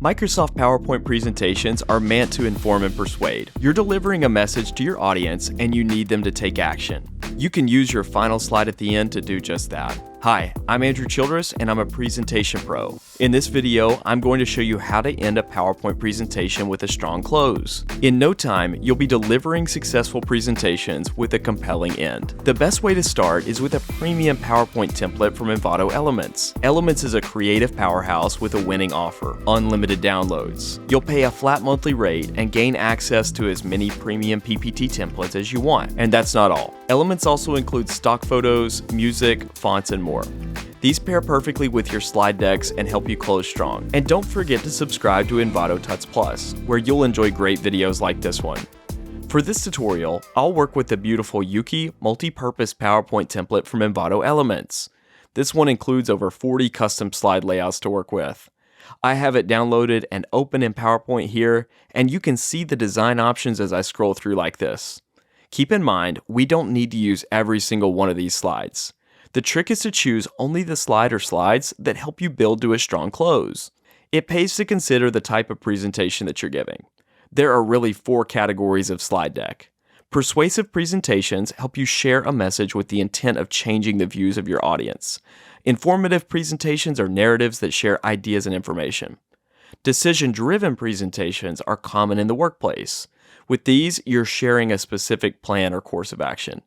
Microsoft PowerPoint presentations are meant to inform and persuade. You're delivering a message to your audience and you need them to take action. You can use your final slide at the end to do just that. Hi, I'm Andrew Childress and I'm a presentation pro. In this video, I'm going to show you how to end a PowerPoint presentation with a strong close. In no time, you'll be delivering successful presentations with a compelling end. The best way to start is with a premium PowerPoint template from Envato Elements. Elements is a creative powerhouse with a winning offer, unlimited downloads. You'll pay a flat monthly rate and gain access to as many premium PPT templates as you want. And that's not all. Elements also includes stock photos, music, fonts, and more. These pair perfectly with your slide decks and help you close strong. And don't forget to subscribe to Envato Tuts Plus, where you'll enjoy great videos like this one. For this tutorial, I'll work with the beautiful Yuki multi-purpose PowerPoint template from Envato Elements. This one includes over 40 custom slide layouts to work with. I have it downloaded and open in PowerPoint here, and you can see the design options as I scroll through like this. Keep in mind, we don't need to use every single one of these slides. The trick is to choose only the slide or slides that help you build to a strong close. It pays to consider the type of presentation that you're giving. There are really 4 categories of slide deck. Persuasive presentations help you share a message with the intent of changing the views of your audience. Informative presentations are narratives that share ideas and information. Decision-driven presentations are common in the workplace. With these, you're sharing a specific plan or course of action.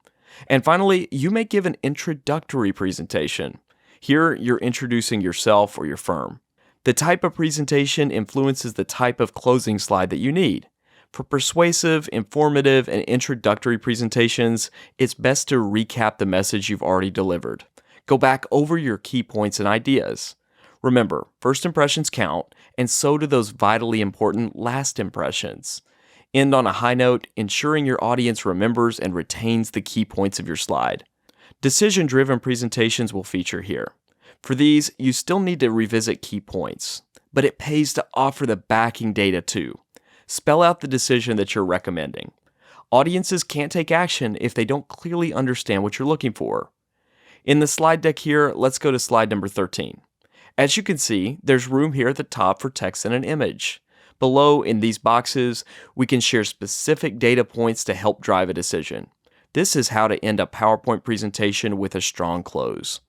And finally, you may give an introductory presentation. Here, you're introducing yourself or your firm. The type of presentation influences the type of closing slide that you need. For persuasive, informative, and introductory presentations, it's best to recap the message you've already delivered. Go back over your key points and ideas. Remember, first impressions count, and so do those vitally important last impressions. End on a high note, ensuring your audience remembers and retains the key points of your slide. Decision-driven presentations will feature here. For these, you still need to revisit key points, but it pays to offer the backing data too. Spell out the decision that you're recommending. Audiences can't take action if they don't clearly understand what you're looking for. In the slide deck here, let's go to slide number 13. As you can see, there's room here at the top for text and an image. Below, in these boxes, we can share specific data points to help drive a decision. This is how to end a PowerPoint presentation with a strong close.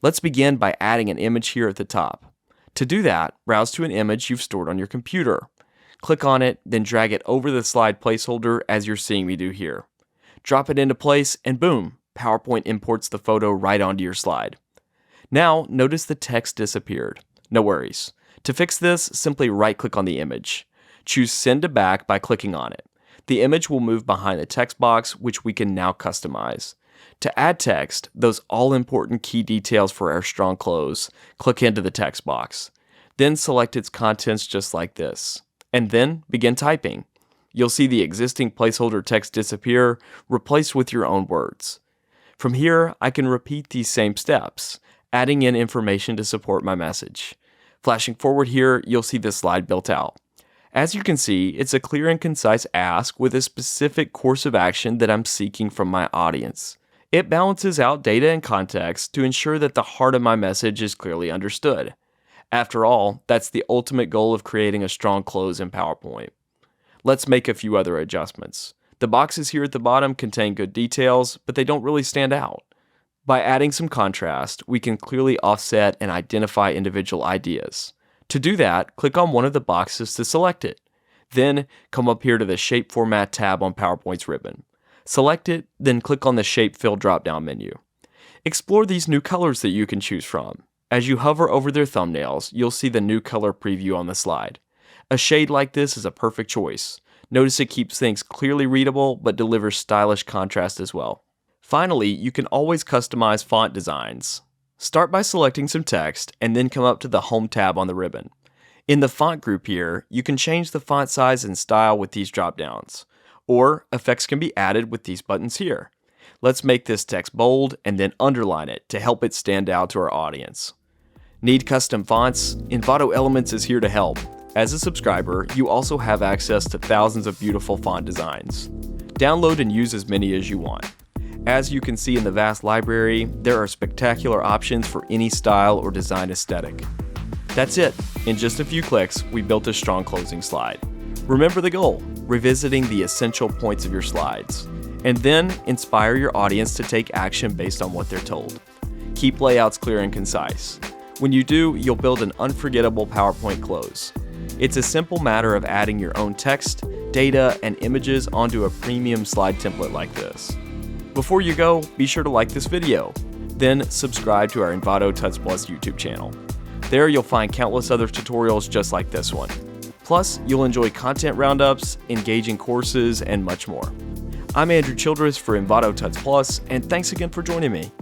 Let's begin by adding an image here at the top. To do that, browse to an image you've stored on your computer. Click on it, then drag it over the slide placeholder as you're seeing me do here. Drop it into place, and boom, PowerPoint imports the photo right onto your slide. Now, notice the text disappeared. No worries. To fix this, simply right-click on the image. Choose Send to Back by clicking on it. The image will move behind the text box, which we can now customize. To add text, those all-important key details for our strong close, click into the text box. Then select its contents just like this. And then begin typing. You'll see the existing placeholder text disappear, replaced with your own words. From here, I can repeat these same steps, adding in information to support my message. Flashing forward here, you'll see the slide built out. As you can see, it's a clear and concise ask with a specific course of action that I'm seeking from my audience. It balances out data and context to ensure that the heart of my message is clearly understood. After all, that's the ultimate goal of creating a strong close in PowerPoint. Let's make a few other adjustments. The boxes here at the bottom contain good details, but they don't really stand out. By adding some contrast, we can clearly offset and identify individual ideas. To do that, click on one of the boxes to select it. Then, come up here to the Shape Format tab on PowerPoint's ribbon. Select it, then click on the Shape Fill drop-down menu. Explore these new colors that you can choose from. As you hover over their thumbnails, you'll see the new color preview on the slide. A shade like this is a perfect choice. Notice it keeps things clearly readable, but delivers stylish contrast as well. Finally, you can always customize font designs. Start by selecting some text and then come up to the Home tab on the ribbon. In the font group here, you can change the font size and style with these drop-downs, or effects can be added with these buttons here. Let's make this text bold and then underline it to help it stand out to our audience. Need custom fonts? Envato Elements is here to help. As a subscriber, you also have access to thousands of beautiful font designs. Download and use as many as you want. As you can see in the vast library, there are spectacular options for any style or design aesthetic. That's it. In just a few clicks, we built a strong closing slide. Remember the goal: revisiting the essential points of your slides, and then inspire your audience to take action based on what they're told. Keep layouts clear and concise. When you do, you'll build an unforgettable PowerPoint close. It's a simple matter of adding your own text, data, and images onto a premium slide template like this. Before you go, be sure to like this video. Then subscribe to our Envato Tuts Plus YouTube channel. There you'll find countless other tutorials just like this one. Plus, you'll enjoy content roundups, engaging courses, and much more. I'm Andrew Childress for Envato Tuts Plus, and thanks again for joining me.